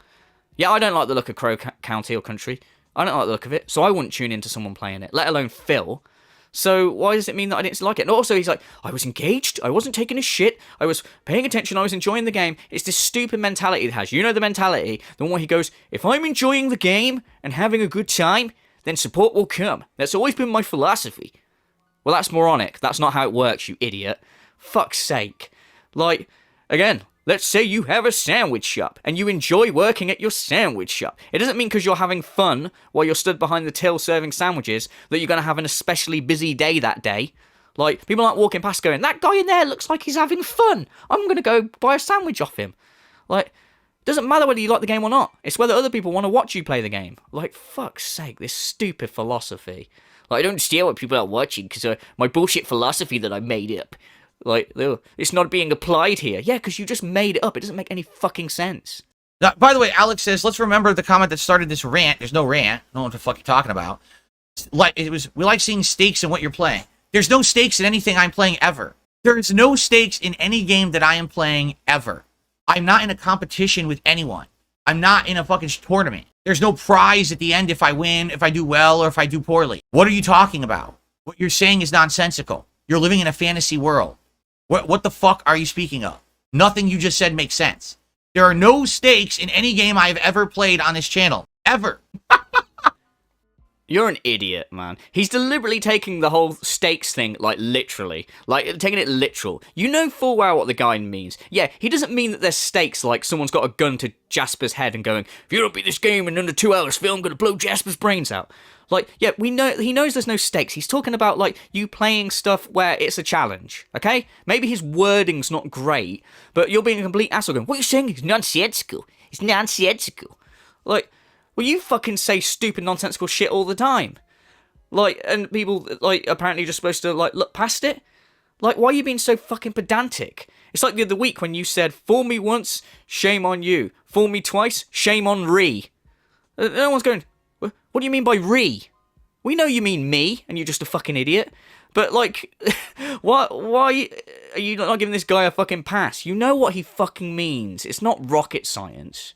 Yeah, I don't like the look of Crow County or Country. I don't like the look of it, so I wouldn't tune into someone playing it, let alone Phil. So why does it mean that I didn't like it? And also, he's like, I was engaged, I wasn't taking a shit, I was paying attention, I was enjoying the game. It's this stupid mentality it has. You know the mentality, the one where he goes, if I'm enjoying the game and having a good time, then support will come. That's always been my philosophy. Well, that's moronic. That's not how it works, you idiot. Fuck's sake. Like, again, let's say you have a sandwich shop and you enjoy working at your sandwich shop. It doesn't mean because you're having fun while you're stood behind the till serving sandwiches that you're going to have an especially busy day that day. Like, people aren't walking past going, that guy in there looks like he's having fun. I'm going to go buy a sandwich off him. Like, it doesn't matter whether you like the game or not. It's whether other people want to watch you play the game. Like, fuck's sake, this stupid philosophy. Like, I don't understand what people are watching because my bullshit philosophy that I made up. Like, it's not being applied here. Yeah, because you just made it up. It doesn't make any fucking sense. Now, by the way, Alex says, let's remember the comment that started this rant. There's no rant. No one what the fuck you're talking about. Like, we like seeing stakes in what you're playing. There's no stakes in anything I'm playing ever. There is no stakes in any game that I am playing ever. I'm not in a competition with anyone. I'm not in a fucking tournament. There's no prize at the end if I win, if I do well, or if I do poorly. What are you talking about? What you're saying is nonsensical. You're living in a fantasy world. What the fuck are you speaking of? Nothing you just said makes sense. There are no stakes in any game I have ever played on this channel. Ever. You're an idiot, man. He's deliberately taking the whole stakes thing, like, literally. Like, taking it literal. You know full well what the guy means. Yeah, he doesn't mean that there's stakes like someone's got a gun to Jasper's head and going, if you don't beat this game in under 2 hours, Phil, I'm going to blow Jasper's brains out. Like, yeah, we know he knows there's no stakes. He's talking about, like, you playing stuff where it's a challenge, okay? Maybe his wording's not great, but you're being a complete asshole going, what you're saying is nonsensical. It's nonsensical. Like, well, you fucking say stupid, nonsensical shit all the time. Like, and people, like, apparently just supposed to, like, look past it. Like, why are you being so fucking pedantic? It's like the other week when you said, fool me once, shame on you. Fool me twice, shame on Ree. No one's going, what do you mean by Ree? We know you mean me, and you're just a fucking idiot. But, like, why are you not giving this guy a fucking pass? You know what he fucking means. It's not rocket science.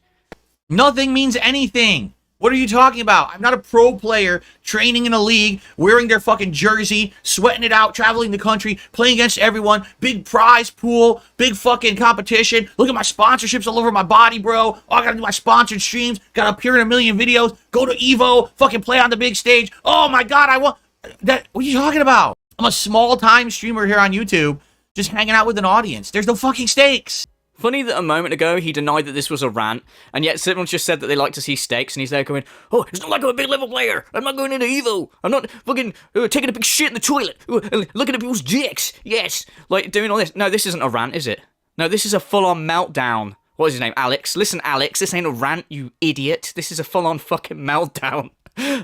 Nothing means anything. What are you talking about? I'm not a pro player training in a league, wearing their fucking jersey, sweating it out, traveling the country, playing against everyone, big prize pool, big fucking competition. Look at my sponsorships all over my body, bro. Oh, I gotta do my sponsored streams, gotta appear in a million videos, go to Evo, fucking play on the big stage. Oh my god, I want that. What are you talking about? I'm a small-time streamer here on YouTube, just hanging out with an audience. There's no fucking stakes. Funny that a moment ago he denied that this was a rant, and yet someone just said that they like to see stakes, and he's there going, oh, it's not like I'm a big level player. I'm not going into Evo. I'm not fucking taking a big shit in the toilet, looking at people's dicks. Yes. Like, doing all this. No, this isn't a rant, is it? No, this is a full-on meltdown. What is his name? Alex. Listen, Alex, this ain't a rant, you idiot. This is a full-on fucking meltdown.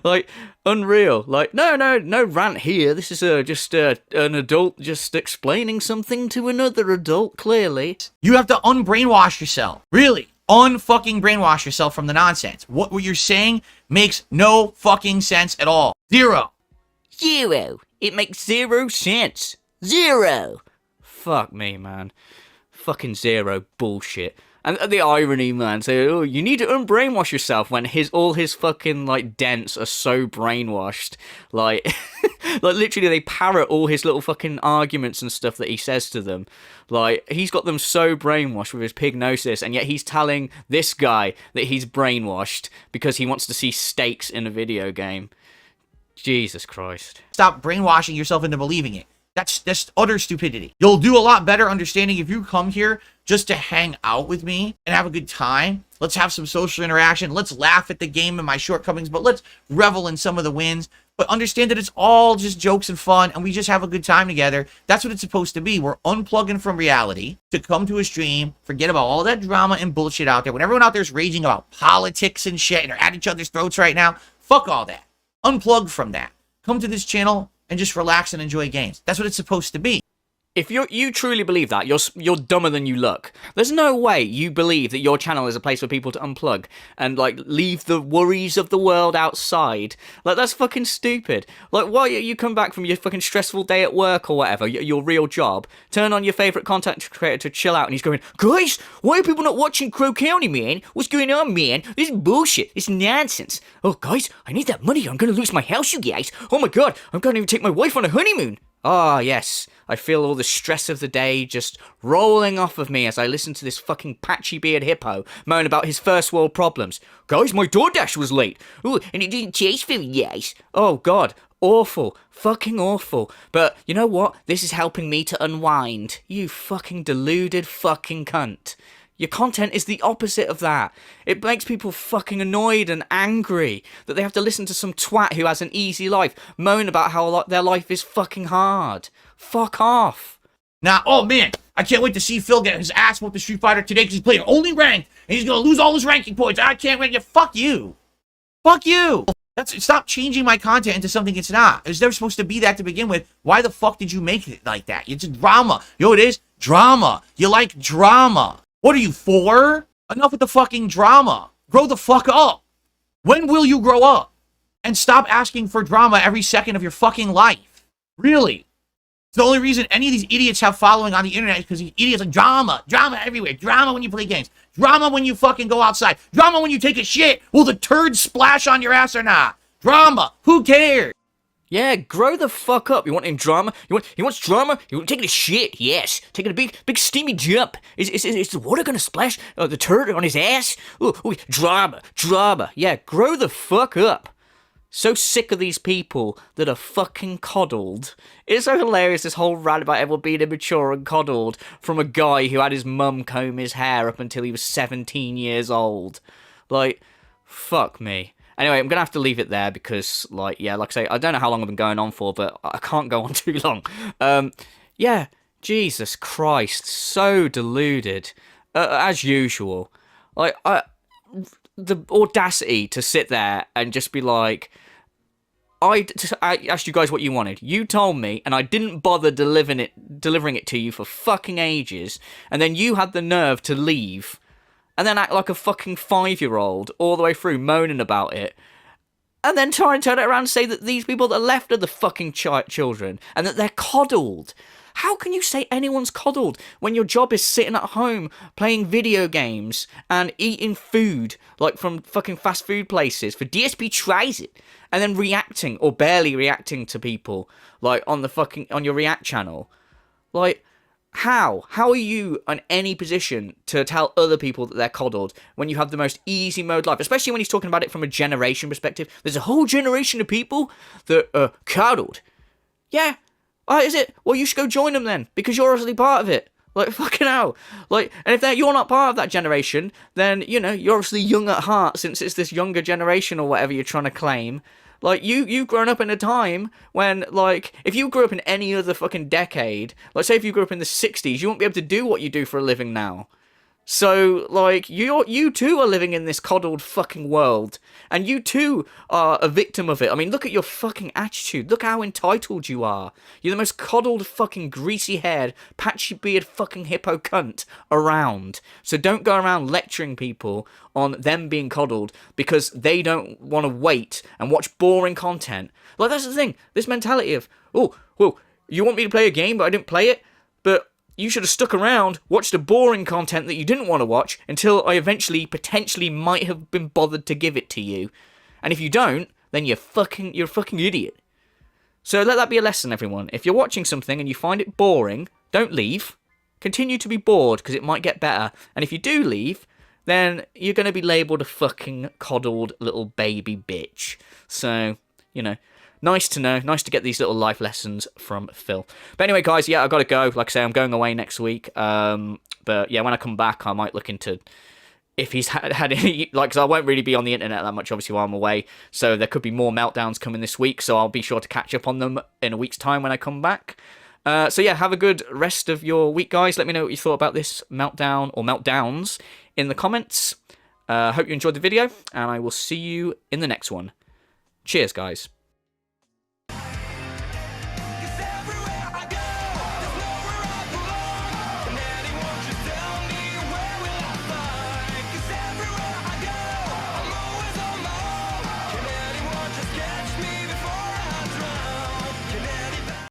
Like, unreal. Like, no rant here. This is just an adult just explaining something to another adult, clearly. You have to unbrainwash yourself. Really. Unfucking brainwash yourself from the nonsense. What you're saying makes no fucking sense at all. Zero. It makes 0 sense. 0. Fuck me, man. Fucking 0 bullshit. And the irony, man, say, oh, you need to unbrainwash yourself when all his fucking, like, dents are so brainwashed. Like, like, literally, they parrot all his little fucking arguments and stuff that he says to them. Like, he's got them so brainwashed with his pignosis, and yet he's telling this guy that he's brainwashed because he wants to see stakes in a video game. Jesus Christ. Stop brainwashing yourself into believing it. That's utter stupidity. You'll do a lot better understanding if you come here just to hang out with me and have a good time. Let's have some social interaction. Let's laugh at the game and my shortcomings, but let's revel in some of the wins. but understand that it's all just jokes and fun, and we just have a good time together. That's what it's supposed to be. We're unplugging from reality to come to a stream, forget about all that drama and bullshit out there. When everyone out there is raging about politics and shit, and they're at each other's throats right now, fuck all that. Unplug from that. Come to this channel and just relax and enjoy games. That's what it's supposed to be. If you truly believe that, you're dumber than you look. There's no way you believe that your channel is a place for people to unplug and, like, leave the worries of the world outside. Like, that's fucking stupid. Like, why you come back from your fucking stressful day at work or whatever, your real job, turn on your favourite content creator to chill out, and he's going, guys, why are people not watching Crow County, man? What's going on, man? This is bullshit. It's nonsense. Oh, guys, I need that money. I'm gonna lose my house, you guys. Oh my god, I'm gonna even take my wife on a honeymoon. Ah, yes. I feel all the stress of the day just rolling off of me as I listen to this fucking patchy-beard hippo moan about his first world problems. Guys, my DoorDash was late. Ooh, and it didn't taste very nice. Oh, God. Awful. Fucking awful. But you know what? This is helping me to unwind. You fucking deluded fucking cunt. Your content is the opposite of that. It makes people fucking annoyed and angry that they have to listen to some twat who has an easy life moan about how their life is fucking hard. Fuck off. Now, oh man, I can't wait to see Phil get his ass whooped the Street Fighter today because he's playing only ranked and he's gonna lose all his ranking points. I can't wait to fuck you. Fuck you. Stop changing my content into something it's not. It was never supposed to be that to begin with. Why the fuck did you make it like that? It's drama. You know what it is? Drama. You like drama. What are you, 4? Enough with the fucking drama. Grow the fuck up. When will you grow up? And stop asking for drama every second of your fucking life. Really. It's the only reason any of these idiots have following on the internet is because these idiots are drama. Drama everywhere. Drama when you play games. Drama when you fucking go outside. Drama when you take a shit. Will the turd splash on your ass or not? Drama. Who cares? Yeah, grow the fuck up. You want him drama? He wants drama? You want taking a shit? Yes. Taking a big steamy jump. Is the water gonna splash the turd on his ass? Ooh, drama. Yeah, grow the fuck up. So sick of these people that are fucking coddled. It's so hilarious, this whole rant about everyone being immature and coddled from a guy who had his mum comb his hair up until he was 17 years old. Like, fuck me. Anyway, I'm going to have to leave it there because, like I say, I don't know how long I've been going on for, but I can't go on too long. Yeah, Jesus Christ, so deluded. As usual. Like, the audacity to sit there and just be like, I asked you guys what you wanted. You told me, and I didn't bother delivering it to you for fucking ages, and then you had the nerve to leave and then act like a fucking 5-year-old all the way through moaning about it, and then try and turn it around and say that these people that left are the fucking children, and that they're coddled. How can you say anyone's coddled when your job is sitting at home playing video games and eating food, like from fucking fast food places, for DSP tries it, and then reacting, or barely reacting to people, like on your React channel? Like, how are you in any position to tell other people that they're coddled when you have the most easy mode life? Especially when he's talking about it from a generation perspective. There's a whole generation of people that are coddled. Yeah. Is it? Well, you should go join them then, because you're obviously part of it. Like, fucking hell. Like, and if you're not part of that generation, then, you know, you're obviously young at heart, since it's this younger generation or whatever you're trying to claim. Like, you've grown up in a time when, like, if you grew up in any other fucking decade, like, say if you grew up in the 60s, you won't be able to do what you do for a living now. So, like, you too are living in this coddled fucking world, and you too are a victim of it. I mean, look at your fucking attitude. Look how entitled you are. You're the most coddled fucking greasy-haired, patchy-beard fucking hippo cunt around. So don't go around lecturing people on them being coddled because they don't want to wait and watch boring content. Like, that's the thing. This mentality of, oh, well, you want me to play a game, but I didn't play it? But you should have stuck around, watched the boring content that you didn't want to watch, until I eventually, potentially, might have been bothered to give it to you. And if you don't, then you're a fucking idiot. So let that be a lesson, everyone. If you're watching something and you find it boring, don't leave. Continue to be bored, because it might get better. And if you do leave, then you're going to be labelled a fucking coddled little baby bitch. So, you know, nice to know. Nice to get these little life lessons from Phil. But anyway, guys, yeah, I've got to go. Like I say, I'm going away next week. But yeah, when I come back, I might look into if he's had any, like, because I won't really be on the internet that much, obviously, while I'm away. So there could be more Meltdowns coming this week. So I'll be sure to catch up on them in a week's time when I come back. So yeah, have a good rest of your week, guys. Let me know what you thought about this Meltdown or Meltdowns in the comments. Hope you enjoyed the video, and I will see you in the next one. Cheers, guys.